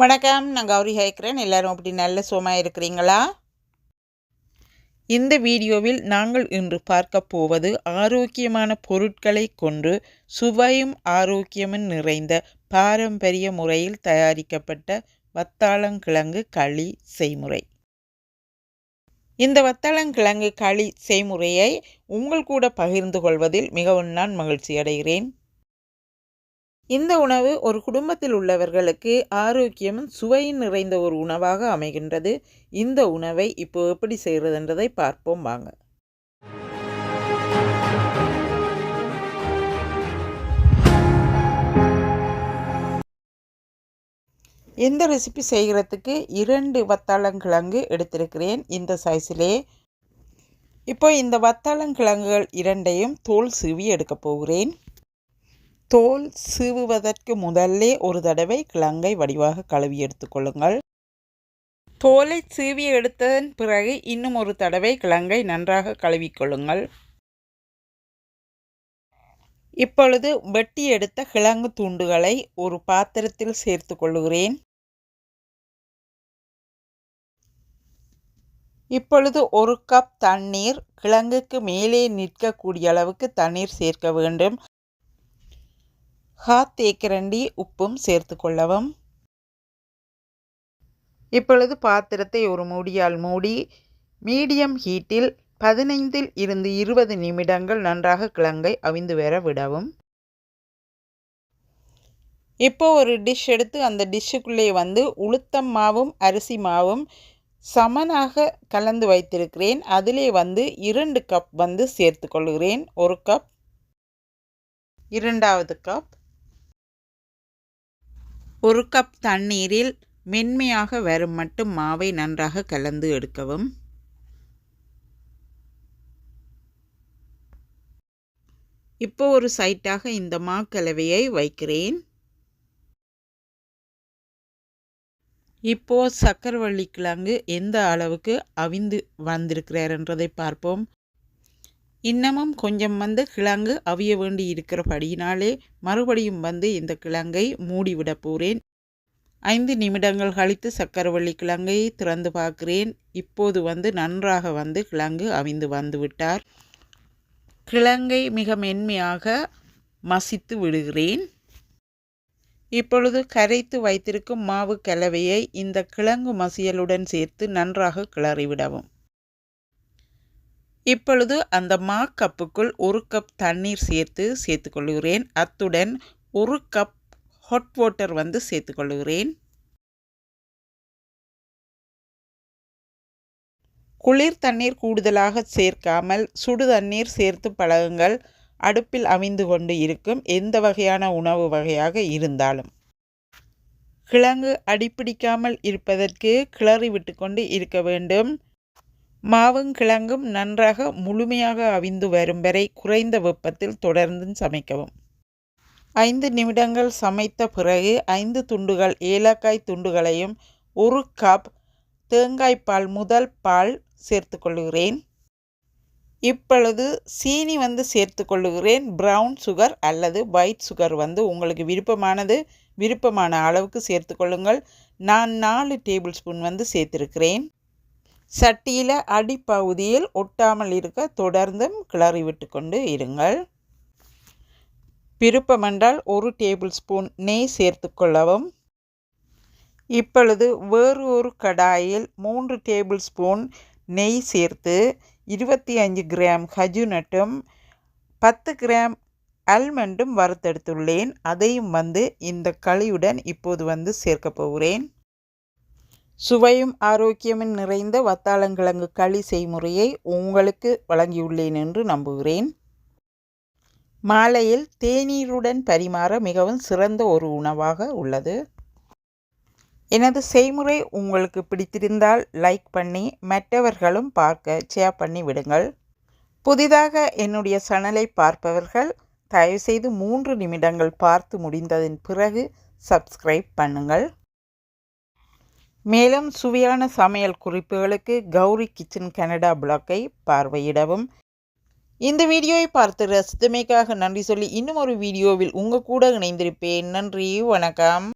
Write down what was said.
வணக்கம். நான் கௌரி ஹேக்கிறேன். எல்லாரும் அப்படி நல்ல சுகமாக இருக்கிறீங்களா? இந்த வீடியோவில் நாங்கள் இன்று பார்க்க போவது ஆரோக்கியமான பொருட்களை கொண்டு சுவையும் ஆரோக்கியமும் நிறைந்த பாரம்பரிய முறையில் தயாரிக்கப்பட்ட வத்தாளங்கிழங்கு களி செய்முறை. இந்த வத்தாளங்கிழங்கு களி செய்முறையை உங்கள் கூட பகிர்ந்து கொள்வதில் மிகவும் நான் மகிழ்ச்சி அடைகிறேன். இந்த உணவு ஒரு குடும்பத்தில் உள்ளவர்களுக்கு ஆரோக்கியமும் சுவையும் நிறைந்த ஒரு உணவாக அமைகின்றது. இந்த உணவை இப்போ எப்படி செய்கிறதுன்றதை பார்ப்போம் வாங்க. இந்த ரெசிபி செய்கிறதுக்கு 2 வத்தாளங்கிழங்கு எடுத்திருக்கிறேன் இந்த சைஸிலே. இப்போ இந்த வத்தாளங்கிழங்குகள் 2ஐயும் தோல் சீவி எடுக்க போகிறேன். தோல் சீவுவதற்கு முதல்லே ஒரு தடவை கிழங்கை வடிவாக கழுவி எடுத்துக்கொள்ளுங்கள். தோலை சீவி எடுத்ததன் பிறகு இன்னும் ஒரு தடவை கிழங்கை நன்றாக கழுவிக்கொள்ளுங்கள். இப்பொழுது வெட்டி எடுத்த கிழங்கு துண்டுகளை ஒரு பாத்திரத்தில் சேர்த்து கொள்ளுகிறேன். இப்பொழுது 1 கப் தண்ணீர், கிழங்குக்கு மேலே நிற்கக்கூடிய அளவுக்கு தண்ணீர் சேர்க்க வேண்டும். தேக்கரண்டி உப்பும் சேர்த்து கொள்ளவும். இப்பொழுது பாத்திரத்தை ஒரு மூடியால் மூடி மீடியம் ஹீட்டில் 15 இருந்து 20 நிமிடங்கள் நன்றாக கிழங்கை அவிந்து வர விடவும். இப்போ ஒரு டிஷ் எடுத்து அந்த டிஷ்ஷுக்குள்ளே உளுத்தம் மாவும் அரிசி மாவும் சமனாக கலந்து வைத்திருக்கிறேன். அதிலே 2 கப் சேர்த்து கொள்கிறேன். 1 கப், 2வது கப். 1 கப் தண்ணீரில் மென்மையாக வரும் மட்டும் மாவை நன்றாக கலந்து எடுக்கவும். இப்போ ஒரு சைட்டாக இந்த மாக்கலவையை வைக்கிறேன். இப்போ சக்கரவள்ளி கிழங்கு எந்த அளவுக்கு அவிந்து வந்திருக்கிறார்ன்றதை பார்ப்போம். இன்னமும் கொஞ்சம் கிழங்கு அவிய வேண்டி இருக்கிறபடியினாலே மறுபடியும் இந்த கிழங்கை மூடிவிட போகிறேன். 5 நிமிடங்கள் கழித்து சக்கரவள்ளி கிழங்கை திறந்து பார்க்கிறேன். இப்போது நன்றாக கிழங்கு அவிந்து வந்துவிட்டார். கிழங்கை மிக மென்மையாக மசித்து விடுகிறேன். இப்பொழுது கரைத்து வைத்திருக்கும் மாவு கலவையை இந்த கிழங்கு மசியலுடன் சேர்த்து நன்றாக கிளறிவிடவும். இப்பொழுது அந்த கப்புக்குள் 1 கப் தண்ணீர் சேர்த்து கொள்கிறேன். அத்துடன் 1 கப் ஹாட் வாட்டர் சேர்த்து கொள்கிறேன். குளிர் தண்ணீர் கூடுதலாக சேர்க்காமல் சுடு தண்ணீர் சேர்த்து பழகுங்கள். அடுப்பில் அவிந்து கொண்டு இருக்கும் எந்த வகையான உணவு வகையாக இருந்தாலும் கிழங்கு அடிப்பிடிக்காமல் இருப்பதற்கு கிளறி விட்டு கொண்டு இருக்க வேண்டும். மாவும் கிழங்கும் நன்றாக முழுமையாக அவிந்து வரும் வரை குறைந்த வெப்பத்தில் தொடர்ந்து சமைக்கவும். 5 நிமிடங்கள் சமைத்த பிறகு 5 துண்டுகள் ஏலக்காய் துண்டுகளையும் 1 கப் தேங்காய்ப்பால் முதல் பால் சேர்த்து கொள்ளுகிறேன். இப்பொழுது சீனி சேர்த்து கொள்ளுகிறேன். ப்ரௌன் சுகர் அல்லது ஒயிட் சுகர் உங்களுக்கு விருப்பமான அளவுக்கு சேர்த்து கொள்ளுங்கள். நான் 4 டேபிள் ஸ்பூன் சேர்த்திருக்கிறேன். சட்டியில் அடிப்பகுதியில் ஒட்டாமல் இருக்க தொடர்ந்தும் கிளறி விட்டு கொண்டு இருங்கள். விருப்பமென்றால் 1 டேபிள் ஸ்பூன் நெய் சேர்த்து கொள்ளவும். இப்பொழுது வேறு ஒரு கடாயில் 3 டேபிள் ஸ்பூன் நெய் சேர்த்து 25 கிராம் கஜுநட்டும் 10 கிராம் ஆல்மண்டும் வறுத்தெடுத்துள்ளேன். அதையும் இந்த களியுடன் இப்போது சேர்க்க போகிறேன். சுவையும் ஆரோக்கியமும் நிறைந்த வத்தாளங்கிழங்கு களி செய்முறையை உங்களுக்கு வழங்கியுள்ளேன் என்று நம்புகிறேன். மாலையில் தேநீருடன் பரிமாற மிகவும் சிறந்த ஒரு உணவாக உள்ளது. எனது செய்முறை உங்களுக்கு பிடித்திருந்தால் லைக் பண்ணி மற்றவர்களும் பார்க்க ஷேர் பண்ணி விடுங்கள். புதிதாக என்னுடைய சேனலை பார்ப்பவர்கள் தயவுசெய்து 3 நிமிடங்கள் பார்த்து முடிந்ததன் பிறகு சப்ஸ்கிரைப் பண்ணுங்கள். மேலும் சுவையான சமையல் குறிப்புகளுக்கு கௌரி கிச்சன் கனடா பிளாக்கை பார்வையிடவும். இந்த வீடியோவை பார்த்து ரசித்தமைக்காக நன்றி சொல்லி இன்னும் ஒரு வீடியோவில் உங்கள் கூட இணைந்திருப்பேன். நன்றி, வணக்கம்.